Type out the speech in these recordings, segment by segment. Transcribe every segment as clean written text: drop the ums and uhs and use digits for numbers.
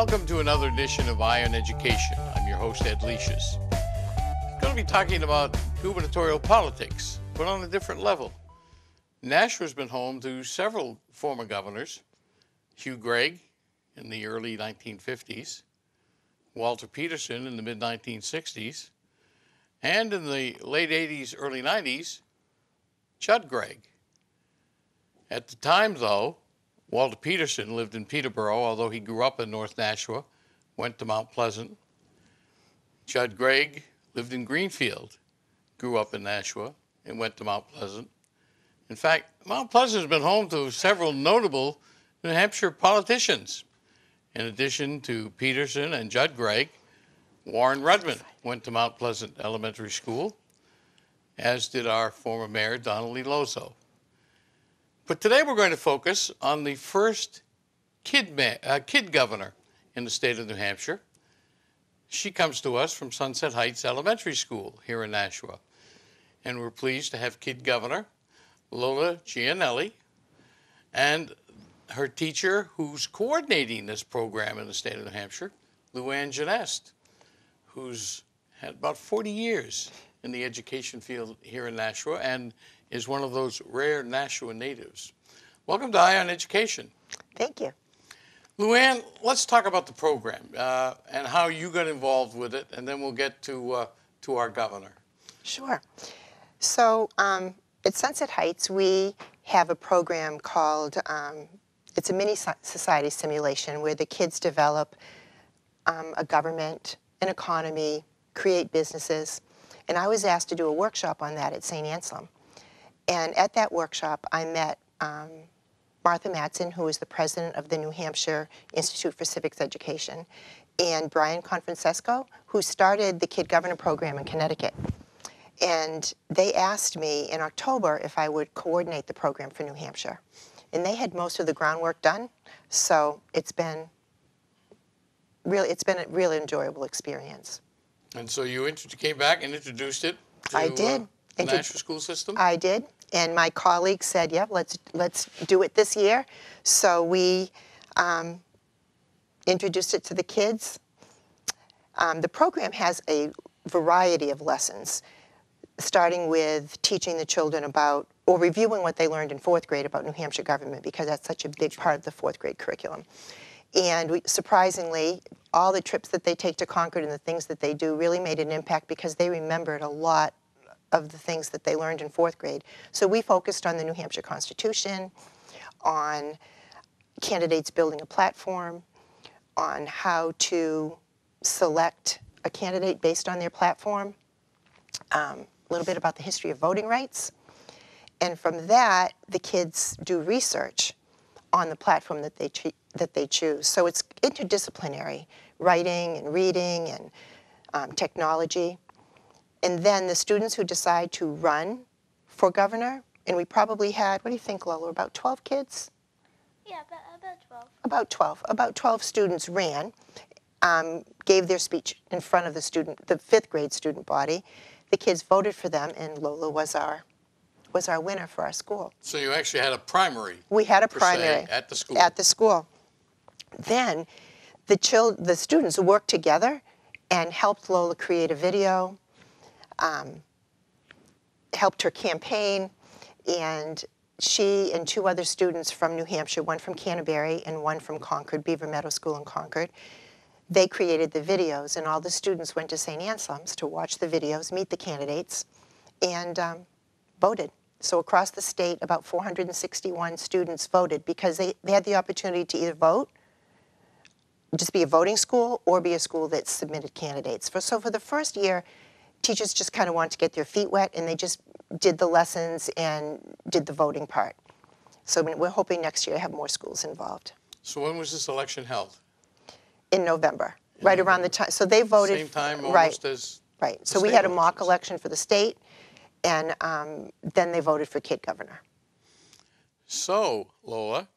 Welcome to another edition of eYe on Education. I'm your host, Ed Lecius. I'm going to be talking about gubernatorial politics, but on a different level. Nashua's been home to several former governors: Hugh Gregg in the early 1950s, Walter Peterson in the mid-1960s, and in the late 80s, early 90s, Judd Gregg. At the time, though, Walter Peterson lived in Peterborough, although he grew up in North Nashua, went to Mount Pleasant. Judd Gregg lived in Greenfield, grew up in Nashua, and went to Mount Pleasant. In fact, Mount Pleasant has been home to several notable New Hampshire politicians. In addition to Peterson and Judd Gregg, Warren Rudman went to Mount Pleasant Elementary School, as did our former mayor, Donnelly Lozo. But today we're going to focus on the first kid governor in the state of New Hampshire. She comes to us from Sunset Heights Elementary School here in Nashua. And we're pleased to have kid governor Lola Giannelli and her teacher who's coordinating this program in the state of New Hampshire, Luann Janest, who's had about 40 years in the education field here in Nashua and is one of those rare Nashua natives. Welcome to eYe on Education. Thank you. Luann, let's talk about the program and how you got involved with it, and then we'll get to our governor. Sure. So at Sunset Heights, we have a program called, it's a mini society simulation where the kids develop a government, an economy, create businesses. And I was asked to do a workshop on that at St. Anselm. And at that workshop, I met Martha Matson, who is the president of the New Hampshire Institute for Civics Education, and Brian Confrancesco, who started the Kid Governor program in Connecticut. And they asked me in October if I would coordinate the program for New Hampshire. And they had most of the groundwork done, so it's been a really enjoyable experience. And so you came back and introduced it to I did. The Nashua school system? I did. And my colleagues said, yeah, let's do it this year. So we introduced it to the kids. The program has a variety of lessons, starting with teaching the children about, or reviewing what they learned in fourth grade about New Hampshire government, because that's such a big part of the fourth grade curriculum. And surprisingly, all the trips that they take to Concord and the things that they do really made an impact because they remembered a lot of the things that they learned in fourth grade. So we focused on the New Hampshire Constitution, on candidates building a platform, on how to select a candidate based on their platform, a little bit about the history of voting rights. And from that, the kids do research on the platform that they choose. So it's interdisciplinary, writing and reading and technology. And then the students who decide to run for governor, and we probably had, what do you think, Lola, about 12 kids? Yeah, about 12. About 12 students ran, gave their speech in front of the fifth grade student body. The kids voted for them, and Lola was our winner for our school. So you actually had a primary. We had a primary at the school. At the school. Then the students worked together and helped Lola create a video, helped her campaign, and she and two other students from New Hampshire, one from Canterbury and one from Concord, Beaver Meadow School in Concord, they created the videos, and all the students went to St. Anselm's to watch the videos, meet the candidates, and voted. So across the state, about 461 students voted because they had the opportunity to either vote, just be a voting school, or be a school that submitted candidates. So for the first year, teachers just kind of wanted to get their feet wet, and they just did the lessons and did the voting part. So we're hoping next year to have more schools involved. So when was this election held? In November, right around the time. So they voted. Same time almost as right. So we had a mock election for the state, and then they voted for kid governor. So, Lola,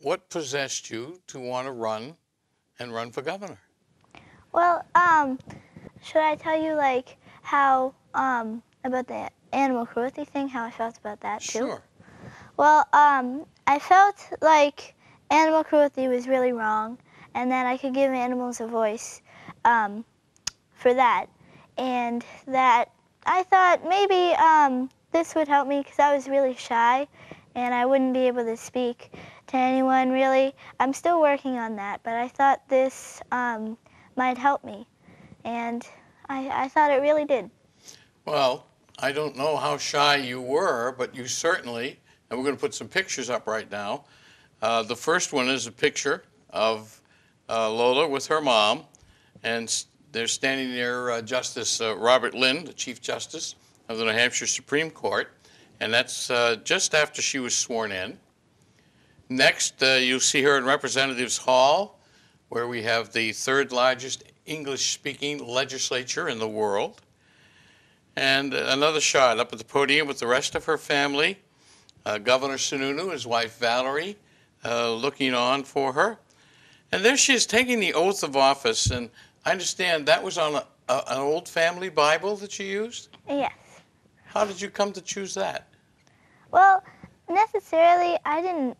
what possessed you to want to run for governor? Well, should I tell you like how about the animal cruelty thing? How I felt about that too? Sure. Well, I felt like animal cruelty was really wrong, and that I could give animals a voice for that. And that I thought maybe this would help me because I was really shy and I wouldn't be able to speak to anyone really. I'm still working on that, but I thought this might help me. And I thought it really did. Well, I don't know how shy you were, but you certainly, and we're going to put some pictures up right now. The first one is a picture of Lola with her mom, and they're standing near Justice Robert Lynn, the Chief Justice of the New Hampshire Supreme Court, and that's just after she was sworn in. Next, you'll see her in Representatives Hall, where we have the third largest English-speaking legislature in the world. And another shot up at the podium with the rest of her family, Governor Sununu, his wife Valerie, looking on for her. And there she is taking the oath of office, and I understand that was on an old family Bible that you used? Yes. How did you come to choose that? Well, necessarily, I didn't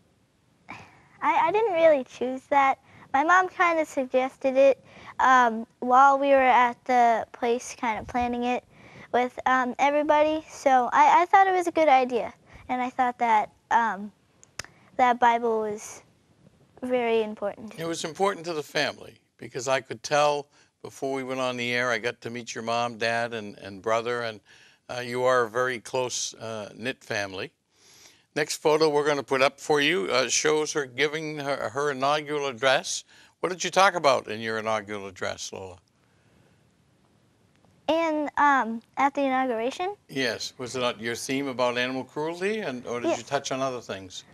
really choose that. My mom kind of suggested it while we were at the place kind of planning it with everybody. So I thought it was a good idea. And I thought that that Bible was very important. It was important to the family because I could tell before we went on the air, I got to meet your mom, dad, and brother, and you are a very close knit family. Next photo we're going to put up for you shows her giving her inaugural address. What did you talk about in your inaugural address, Lola? And at the inauguration? Yes. Was it your theme about animal cruelty, or did you touch on other things?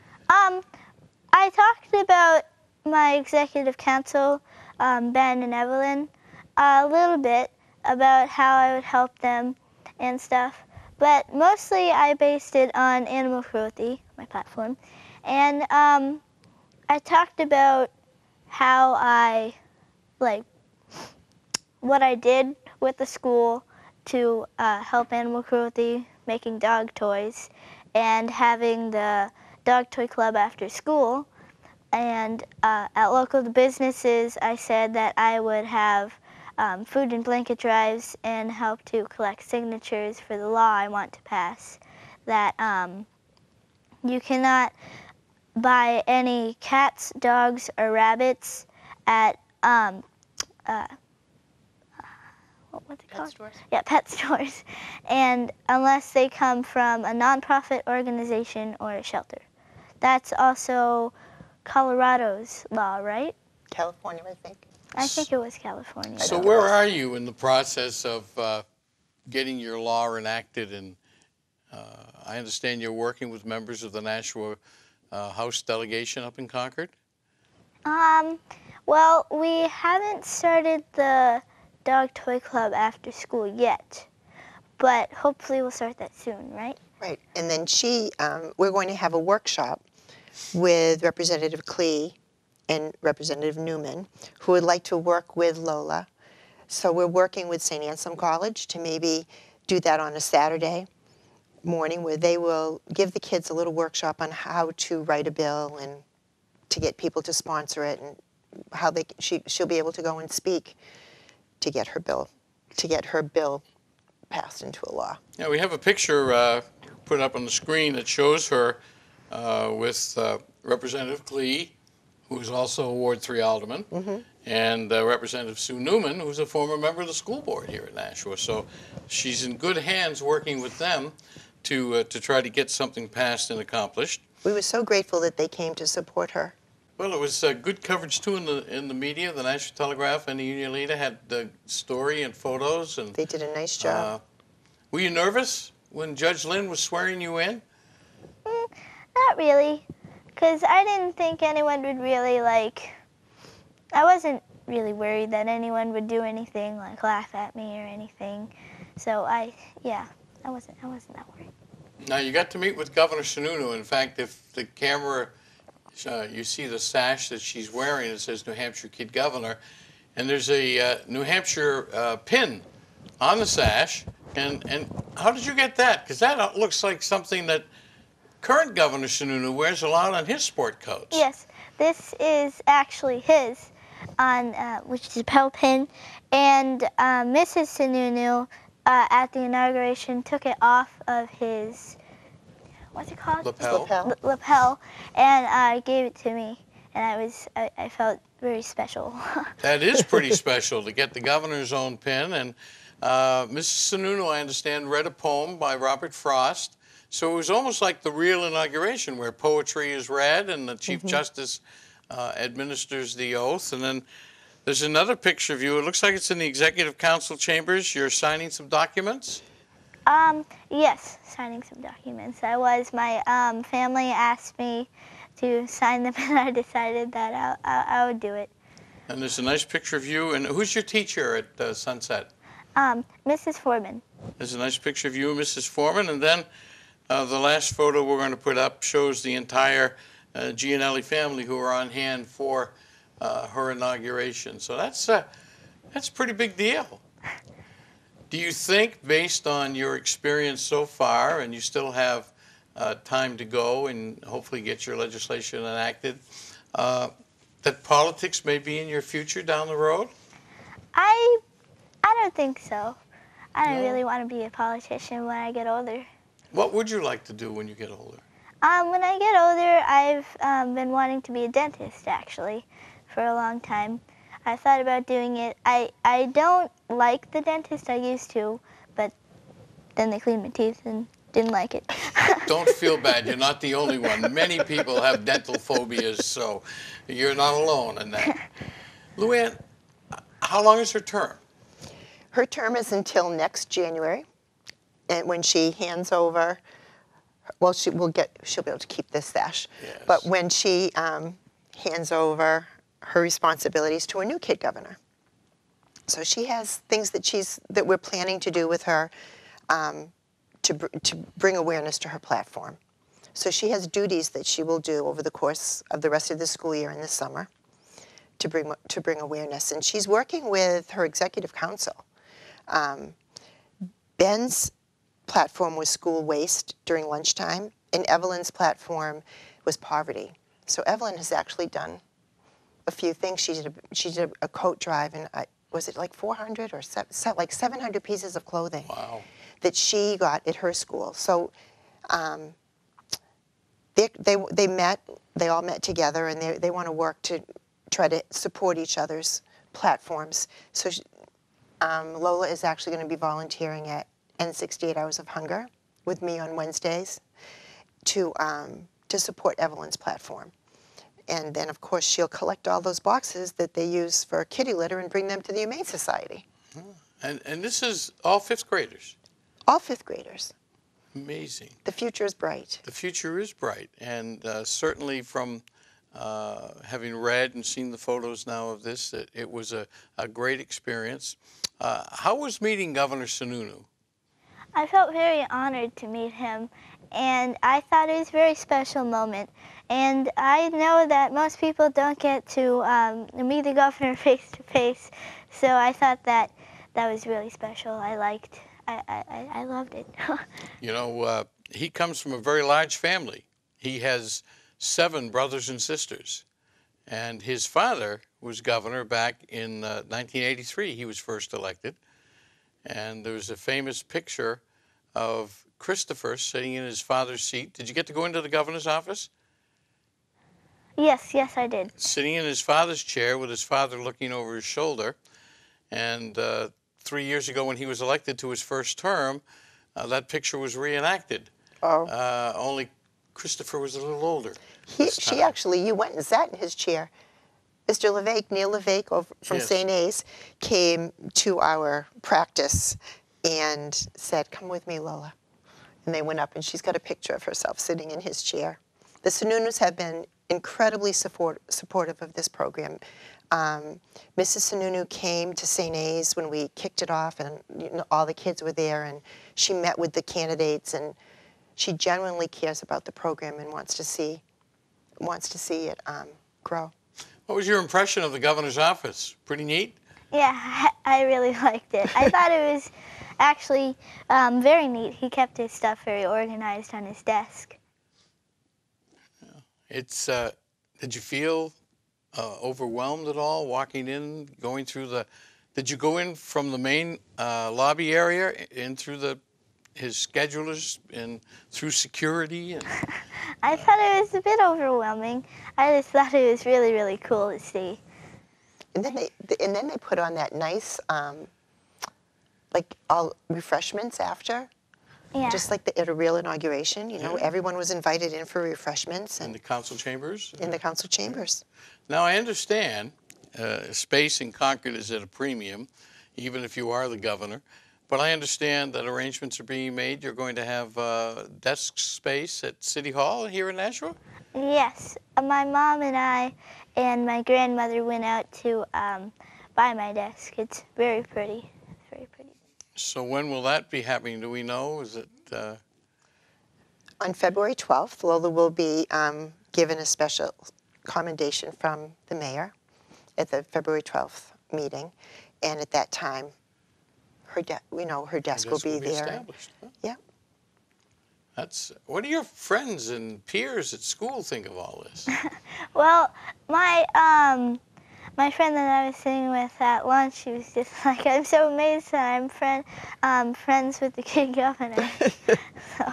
I talked about my executive council, Ben and Evelyn, a little bit about how I would help them and stuff. But mostly I based it on animal cruelty, my platform. And I talked about how what I did with the school to help animal cruelty, making dog toys, and having the dog toy club after school. And at local businesses, I said that I would have food and blanket drives and help to collect signatures for the law I want to pass, that you cannot buy any cats, dogs, or rabbits at what's it called? Pet stores? Yeah, pet stores, and unless they come from a nonprofit organization or a shelter. That's also Colorado's law, right? California, I think. I think it was California. So where are you in the process of getting your law enacted? And I understand you're working with members of the Nashua House delegation up in Concord? Well, we haven't started the dog toy club after school yet, but hopefully we'll start that soon, right? Right. And then we're going to have a workshop with Representative Klee and Representative Newman, who would like to work with Lola. So we're working with St. Anselm College to maybe do that on a Saturday morning, where they will give the kids a little workshop on how to write a bill and to get people to sponsor it, and how she'll be able to go and speak to get her bill passed into a law. Yeah, we have a picture put up on the screen that shows her with Representative Klee, who is also a Ward 3 alderman, and Representative Sue Newman, who's a former member of the school board here at Nashua. So she's in good hands working with them to try to get something passed and accomplished. We were so grateful that they came to support her. Well, it was good coverage too in the media. The Nashua Telegraph and the Union Leader had the story and photos, and they did a nice job. Were you nervous when Judge Lynn was swearing you in? Not really, because I didn't think anyone would really I wasn't really worried that anyone would do anything, like laugh at me or anything. So I wasn't that worried. Now, you got to meet with Governor Sununu. In fact, if the camera, you see the sash that she's wearing, it says New Hampshire Kid Governor, and there's a New Hampshire pin on the sash. And how did you get that? Because that looks like something that current Governor Sununu wears a lot on his sport coats. Yes, this is actually his. which is a bell pin, and Mrs. Sununu at the inauguration took it off of his, what's it called? Lapel. Lapel, and gave it to me, and I felt very special. That is pretty special to get the governor's own pin. And Mrs. Sununu, I understand, read a poem by Robert Frost. So it was almost like the real inauguration where poetry is read and the Chief Justice administers the oath. And then there's another picture of you. It looks like it's in the Executive Council chambers. You're signing some documents? Yes, signing some documents. My family asked me to sign them, and I decided that I would do it. And there's a nice picture of you. And who's your teacher at Sunset? Mrs. Foreman. There's a nice picture of you and Mrs. Foreman. And then the last photo we're going to put up shows the entire Giannelli family who are on hand for her inauguration. So that's a pretty big deal. Do you think, based on your experience so far, and you still have time to go and hopefully get your legislation enacted, that politics may be in your future down the road? I don't think so. I don't No? really want to be a politician when I get older. What would you like to do when you get older? When I get older, I've been wanting to be a dentist, actually, for a long time. I thought about doing it. I don't like the dentist I used to, but then they cleaned my teeth and didn't like it. Don't feel bad. You're not the only one. Many people have dental phobias, so you're not alone in that. Luann, how long is her term? Her term is until next January, and when she hands over, well, she'll be able to keep this sash. Yes. But when she hands over her responsibilities to a new kid governor, so she has things that we're planning to do with her to bring awareness to her platform. So she has duties that she will do over the course of the rest of the school year and the summer to bring awareness, and she's working with her executive council. Ben's platform was school waste during lunchtime, and Evelyn's platform was poverty. So Evelyn has actually done a few things. She did a coat drive, and was it like 400 or like 700 pieces of clothing Wow. that she got at her school. So they all met together, and they want to work to try to support each other's platforms. So Lola is actually going to be volunteering at End 68 Hours of Hunger with me on Wednesdays to support Evelyn's platform. And then, of course, she'll collect all those boxes that they use for kitty litter and bring them to the Humane Society. And this is all fifth graders? All fifth graders. Amazing. The future is bright. The future is bright, and certainly from having read and seen the photos now of this, it was a great experience. How was meeting Governor Sununu? I felt very honored to meet him, and I thought it was a very special moment. And I know that most people don't get to meet the governor face to face, so I thought that was really special. I loved it. You know, he comes from a very large family. He has 7 brothers and sisters, and his father was governor back in 1983. He was first elected, and there's a famous picture of Christopher sitting in his father's seat. Did you get to go into the governor's office? Yes, I did. Sitting in his father's chair with his father looking over his shoulder. And 3 years ago when he was elected to his first term, that picture was reenacted. Oh. Only Christopher was a little older. You went and sat in his chair. Mr. LeVake, Neil LeVake from Yes. St. A's, came to our practice and said, "Come with me, Lola." And they went up, and she's got a picture of herself sitting in his chair. The Sununus have been incredibly supportive of this program. Mrs. Sununu came to St. A's when we kicked it off, and all the kids were there, and she met with the candidates, and she genuinely cares about the program and wants to see it grow. What was your impression of the governor's office? Pretty neat? Yeah, I really liked it. I thought it was actually very neat. He kept his stuff very organized on his desk. Did you feel overwhelmed at all walking in, going through the, did you go in from the main lobby area in through his schedulers and through security? And I thought it was a bit overwhelming. I just thought it was really, really cool to see. And then they put on that nice, like all refreshments after. Yeah. Just like at a real inauguration, you know, Yeah. everyone was invited in for refreshments in the council chambers? in the council chambers. Now, I understand space in Concord is at a premium, even if you are the governor. But I understand that arrangements are being made. You're going to have desk space at City Hall here in Nashua? Yes, my mom and I and my grandmother went out to buy my desk. It's very pretty. Very pretty. So when will that be happening? Do we know? Is it? On February 12th, Lola will be given a special commendation from the mayor at the February 12th meeting, and at that time, her desk will be there. Established, huh? Yeah. What do your friends and peers at school think of all this? Well, my friend that I was sitting with at lunch, she was just like, I'm so amazed that I'm friends with the kid governor. So.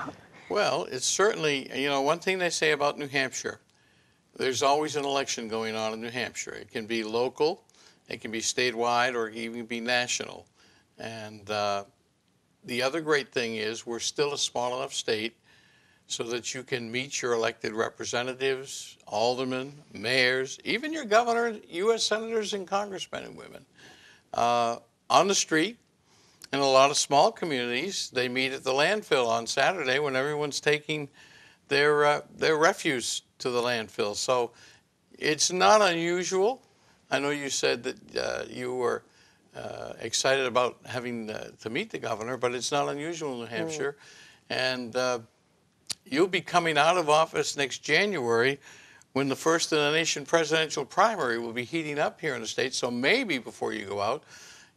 Well, it's certainly, one thing they say about New Hampshire, there's always an election going on in New Hampshire. It can be local, it can be statewide, or even be national. And the other great thing is we're still a small enough state so that you can meet your elected representatives, aldermen, mayors, even your governor, U.S. senators, and congressmen and women on the street. In a lot of small communities, they meet at the landfill on Saturday when everyone's taking their refuse to the landfill. So it's not unusual. I know you said that you were excited about having to meet the governor, but it's not unusual in New Hampshire. And you'll be coming out of office next January when the first in the nation presidential primary will be heating up here in the state. So maybe before you go out,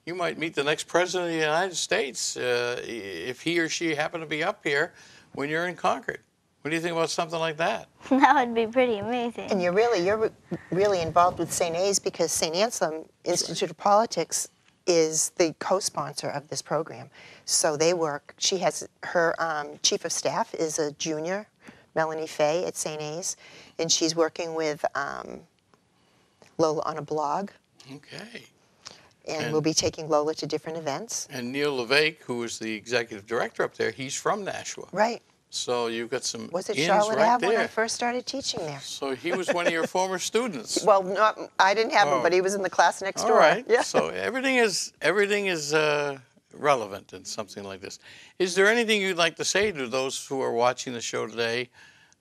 you might meet the next president of the United States if he or she happen to be up here when you're in Concord. What do you think about something like that? That would be pretty amazing. And you're really involved with St. A's because St. Anselm Institute of Politics is the co-sponsor of this program. So they work. She has her chief of staff is a junior, Melanie Fay at St. A's, and she's working with Lola on a blog. Okay. And we'll be taking Lola to different events. And Neil LeVake, who is the executive director up there, he's from Nashua. Right. So you've got some Was it ins Charlotte right Ave there. when I first started teaching there? So he was one of your former students. Well, I didn't have him, but he was in the class next door. All right. Yeah. So everything is relevant in something like this. Is there anything you'd like to say to those who are watching the show today?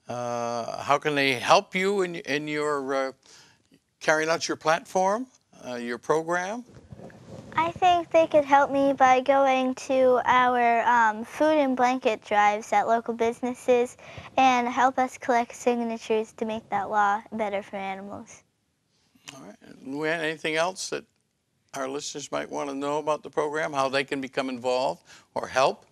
How can they help you in your carrying out your platform, your program? I think they could help me by going to our food and blanket drives at local businesses and help us collect signatures to make that law better for animals. All right. Luann, anything else that our listeners might want to know about the program, how they can become involved or help?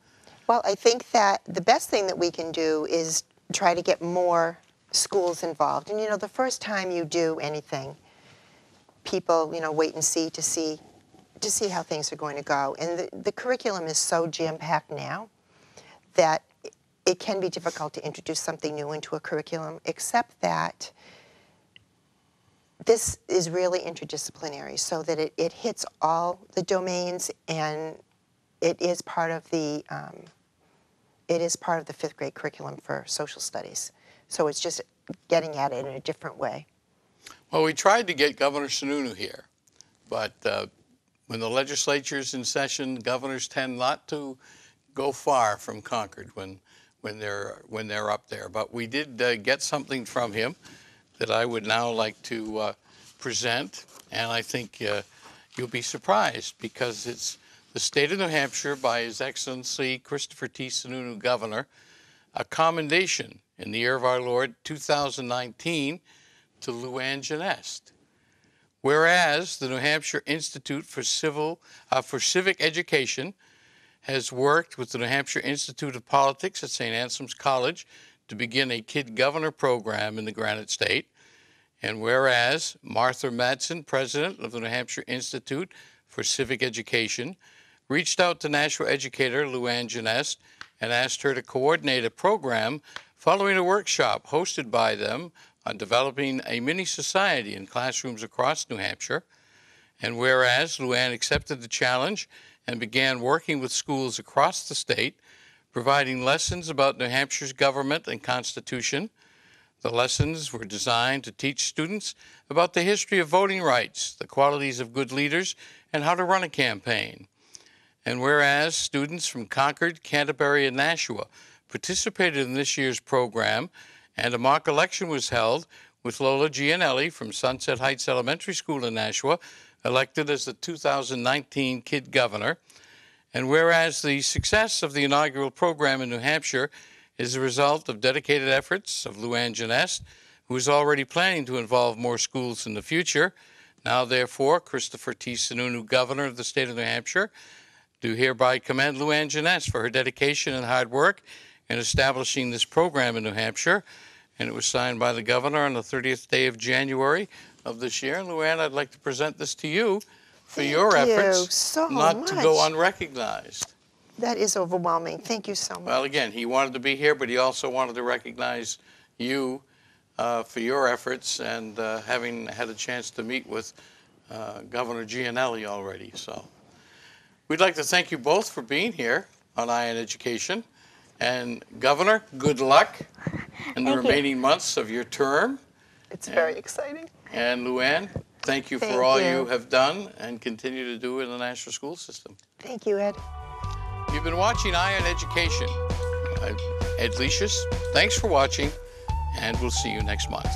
Well, I think that the best thing that we can do is try to get more schools involved. And, the first time you do anything, people, wait and see to see how things are going to go. And the curriculum is so jam-packed now that it can be difficult to introduce something new into a curriculum, except that this is really interdisciplinary so that it hits all the domains, and it is part of the fifth grade curriculum for social studies. So it's just getting at it in a different way. Well, we tried to get Governor Sununu here, but when the legislature's in session, governors tend not to go far from Concord when they're up there. But we did get something from him that I would now like to present, and I think you'll be surprised because it's the state of New Hampshire by His Excellency Christopher T. Sununu, Governor, a commendation in the year of our Lord 2019 to Luann Giannelli. Whereas the New Hampshire Institute for Civic Education has worked with the New Hampshire Institute of Politics at St. Anselm's College to begin a Kid Governor program in the Granite State. And whereas Martha Madsen, president of the New Hampshire Institute for Civic Education, reached out to Nashua educator Luann Giannelli and asked her to coordinate a program following a workshop hosted by them on developing a mini society in classrooms across New Hampshire. And whereas Luann accepted the challenge and began working with schools across the state, providing lessons about New Hampshire's government and constitution. The lessons were designed to teach students about the history of voting rights, the qualities of good leaders, and how to run a campaign. And whereas students from Concord, Canterbury, and Nashua participated in this year's program, and a mock election was held with Lola Giannelli from Sunset Heights Elementary School in Nashua elected as the 2019 Kid Governor. And whereas the success of the inaugural program in New Hampshire is a result of dedicated efforts of Luann Giannelli, who is already planning to involve more schools in the future. Now, therefore, Christopher T. Sununu, Governor of the state of New Hampshire, do hereby commend Luann Giannelli for her dedication and hard work in establishing this program in New Hampshire. And it was signed by the Governor on the 30th day of January of this year. And Luann, I'd like to present this to you for your efforts so not to go unrecognized. That is overwhelming. Thank you so much. Well, again, he wanted to be here, but he also wanted to recognize you for your efforts and having had a chance to meet with Governor Giannelli already. So we'd like to thank you both for being here on eYe Education. And Governor, good luck in the remaining months of your term. It's very exciting. And Luann, thank you for all you have done and continue to do in the national school system. Thank you, Ed. You've been watching eYe Education. I'm Ed Lecius. Thanks for watching, and we'll see you next month.